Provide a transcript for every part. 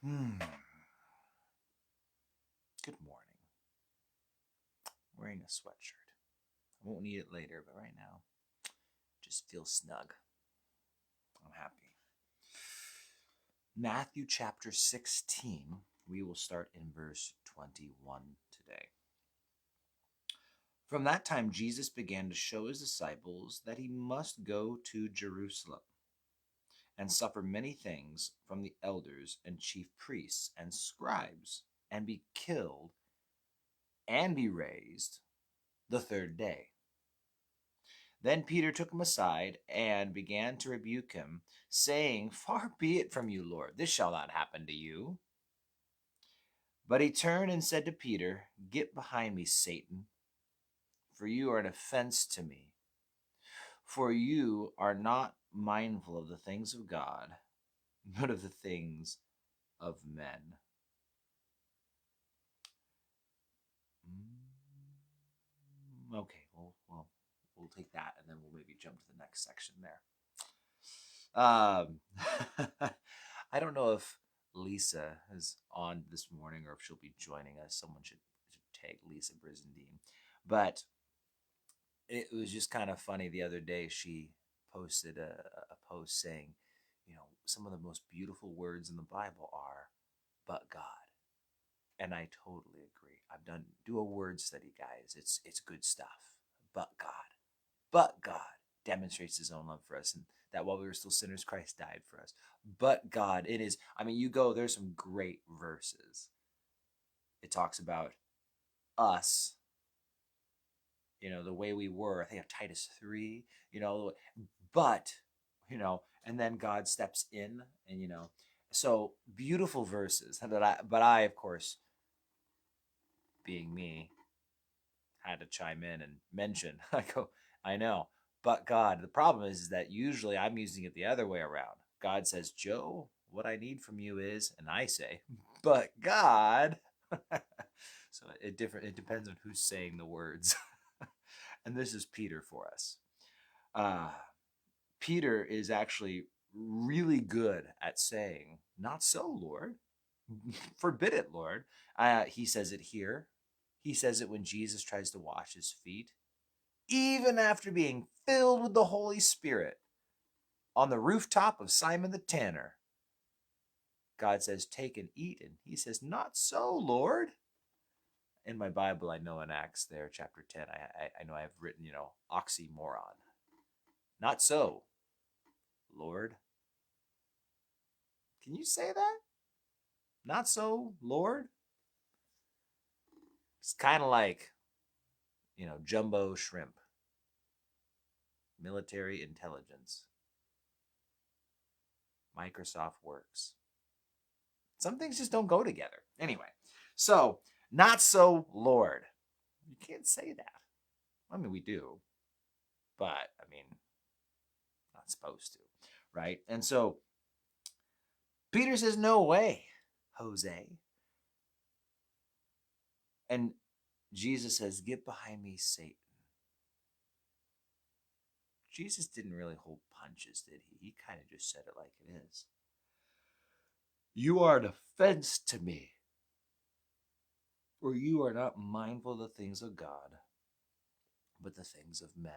Hmm. Good morning. I'm wearing a sweatshirt. I won't need it later, but right now, just feel snug. I'm happy. Matthew chapter 16. We will start in verse 21 today. From that time, Jesus began to show his disciples that he must go to Jerusalem and suffer many things from the elders and chief priests and scribes, and be killed and be raised the third day. Then Peter took him aside and began to rebuke him, saying, Far be it from you, Lord, this shall not happen to you. But he turned and said to Peter, Get behind me, Satan, for you are an offense to me. For you are not mindful of the things of God, but of the things of men. Okay, we'll take that and then we'll maybe jump to the next section there. I don't know if Lisa is on this morning or if she'll be joining us. Someone should tag Lisa Brizendine. But it was just kind of funny the other day. She posted a post saying, some of the most beautiful words in the Bible are, but God. And I totally agree. Do a word study, guys. It's good stuff. But God. But God demonstrates his own love for us, and that while we were still sinners, Christ died for us. But God, it is, there's some great verses. It talks about us, the way we were. I think of Titus 3, but, and then God steps in, and, so beautiful verses. But I, of course, being me, had to chime in and mention. I know, but God. The problem is that usually I'm using it the other way around. God says, Joe, what I need from you is, and I say, but God. So it depends on who's saying the words. And this is Peter for us. Uh, Peter is actually really good at saying, Not so, Lord. Forbid it, Lord. He says it here. He says it when Jesus tries to wash his feet. Even after being filled with the Holy Spirit on the rooftop of Simon the Tanner, God says, Take and eat. And he says, Not so, Lord. In my Bible, I know in Acts there, chapter 10, I know I have written, oxymoron. Not so, Lord. Can you say that? Not so, Lord? It's kind of like, jumbo shrimp, military intelligence, Microsoft Works. Some things just don't go together. Anyway, so not so, Lord. You can't say that. We do, but not supposed to, right? And so Peter says, No way, Jose. And Jesus says, Get behind me, Satan. Jesus didn't really hold punches, did he? He kind of just said it like it is. You are an offense to me, for you are not mindful of the things of God, but the things of men.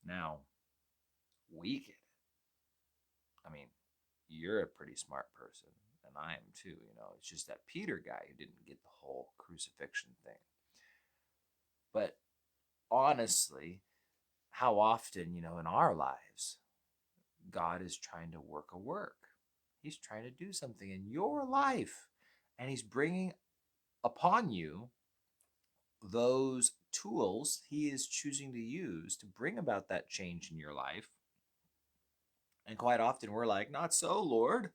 Now, we get it. You're a pretty smart person, and I am too. It's just that Peter guy who didn't get the whole crucifixion thing. But honestly, how often, in our lives, God is trying to work a work. He's trying to do something in your life, and he's bringing upon you those tools he is choosing to use to bring about that change in your life. And quite often we're like, Not so, Lord.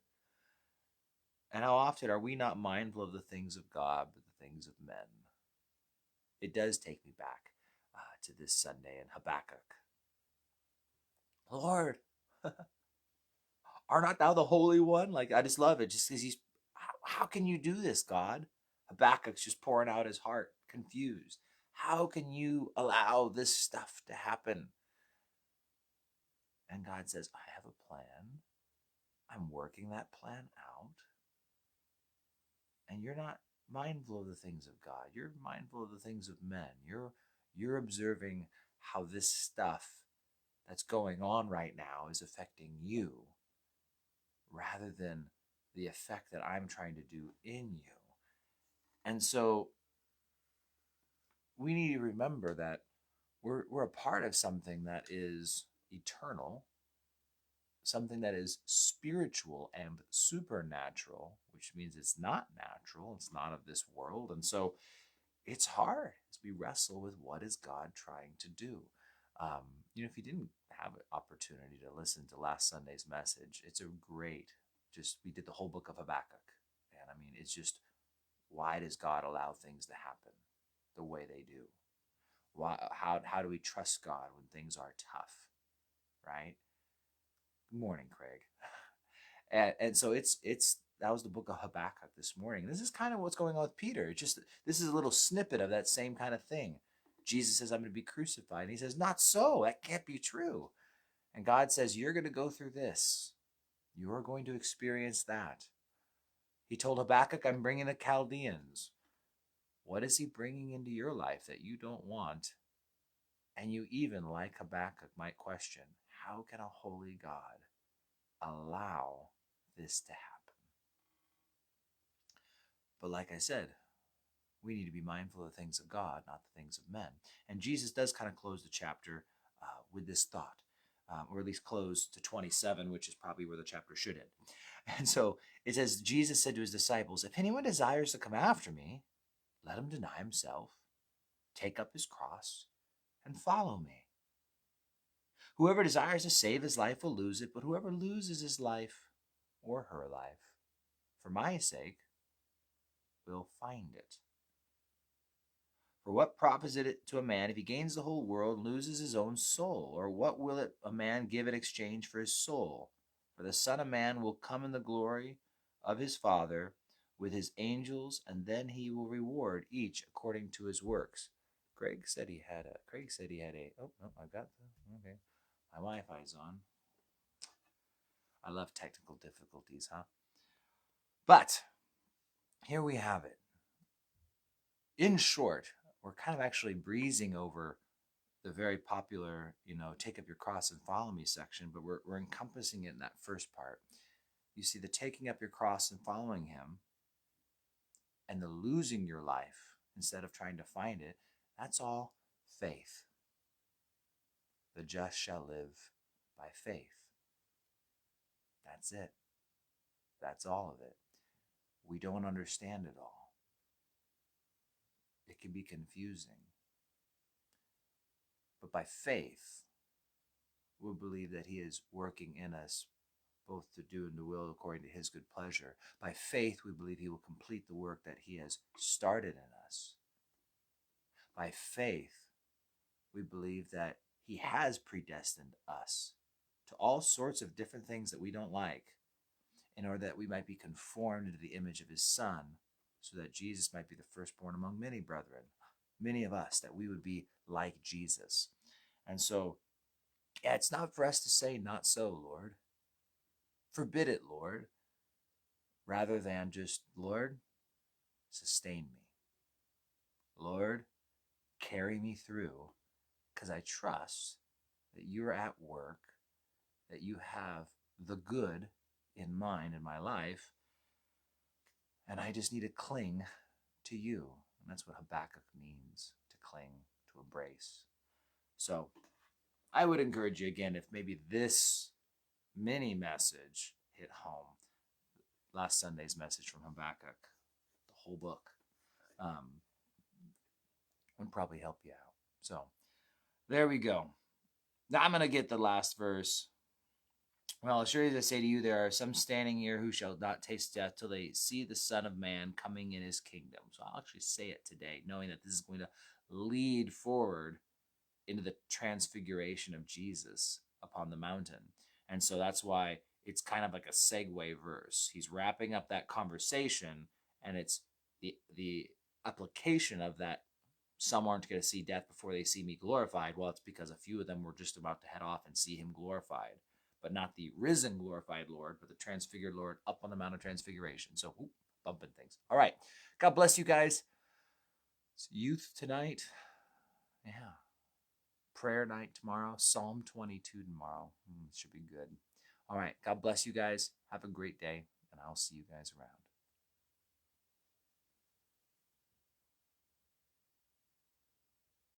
And how often are we not mindful of the things of God, but the things of men? It does take me back to this Sunday in Habakkuk. Lord, are not thou the Holy One? Like, I just love it just because how can you do this, God? Habakkuk's just pouring out his heart, confused. How can you allow this stuff to happen? And God says, I have a plan. I'm working that plan out, and you're not mindful of the things of God. You're mindful of the things of men. You're observing how this stuff that's going on right now is affecting you rather than the effect that I'm trying to do in you. And so we need to remember that we're a part of something that is eternal, something that is spiritual and supernatural, which means it's not natural, it's not of this world. And so it's hard as we wrestle with what is God trying to do. If you didn't have an opportunity to listen to last Sunday's message, it's a great, we did the whole book of Habakkuk. And I mean, it's just, why does God allow things to happen the way they do? How do we trust God when things are tough, right? Good morning, Craig. And so it's that was the book of Habakkuk this morning. This is kind of what's going on with Peter. This is a little snippet of that same kind of thing. Jesus says, I'm going to be crucified. And he says, not so. That can't be true. And God says, you're going to go through this. You're going to experience that. He told Habakkuk, I'm bringing the Chaldeans. What is he bringing into your life that you don't want? And you even, like Habakkuk, might question, how can a holy God allow this to happen? But like I said, we need to be mindful of the things of God, not the things of men. And Jesus does kind of close the chapter with this thought, or at least close to 27, which is probably where the chapter should end. And so it says, Jesus said to his disciples, if anyone desires to come after me, let him deny himself, take up his cross, and follow me. Whoever desires to save his life will lose it, but whoever loses his life or her life for my sake will find it. For what profits it to a man if he gains the whole world and loses his own soul? Or what will a man give in exchange for his soul? For the Son of Man will come in the glory of his Father with his angels, and then he will reward each according to his works. Craig said he had a. Oh no, I got the okay. My Wi-Fi's on. I love technical difficulties, huh? But here we have it. In short, we're kind of actually breezing over the very popular, take up your cross and follow me section, but we're encompassing it in that first part. You see, the taking up your cross and following him and the losing your life instead of trying to find it, that's all faith. The just shall live by faith. That's it. That's all of it. We don't understand it all. It can be confusing. But by faith, we believe that he is working in us both to do and to will according to his good pleasure. By faith, we believe he will complete the work that he has started in us. By faith, we believe that he has predestined us to all sorts of different things that we don't like in order that we might be conformed into the image of his Son, so that Jesus might be the firstborn among many brethren, many of us, that we would be like Jesus. And so, it's not for us to say, not so, Lord. Forbid it, Lord, rather than just, Lord, sustain me. Lord, carry me through, because I trust that you're at work, that you have the good in mind in my life, and I just need to cling to you. And that's what Habakkuk means, to cling, to embrace. So I would encourage you again, if maybe this mini message hit home, last Sunday's message from Habakkuk, the whole book, would probably help you out. So there we go. Now I'm going to get the last verse. Well, surely I say to you, there are some standing here who shall not taste death till they see the Son of Man coming in his kingdom. So I'll actually say it today, knowing that this is going to lead forward into the transfiguration of Jesus upon the mountain. And so that's why it's kind of like a segue verse. He's wrapping up that conversation, and it's the application of that. Some aren't going to see death before they see me glorified. Well, it's because a few of them were just about to head off and see him glorified. but not the risen, glorified Lord, but the transfigured Lord up on the Mount of Transfiguration. So, bumping things. All right. God bless you guys. It's youth tonight. Yeah. Prayer night tomorrow. Psalm 22 tomorrow. Should be good. All right. God bless you guys. Have a great day, and I'll see you guys around.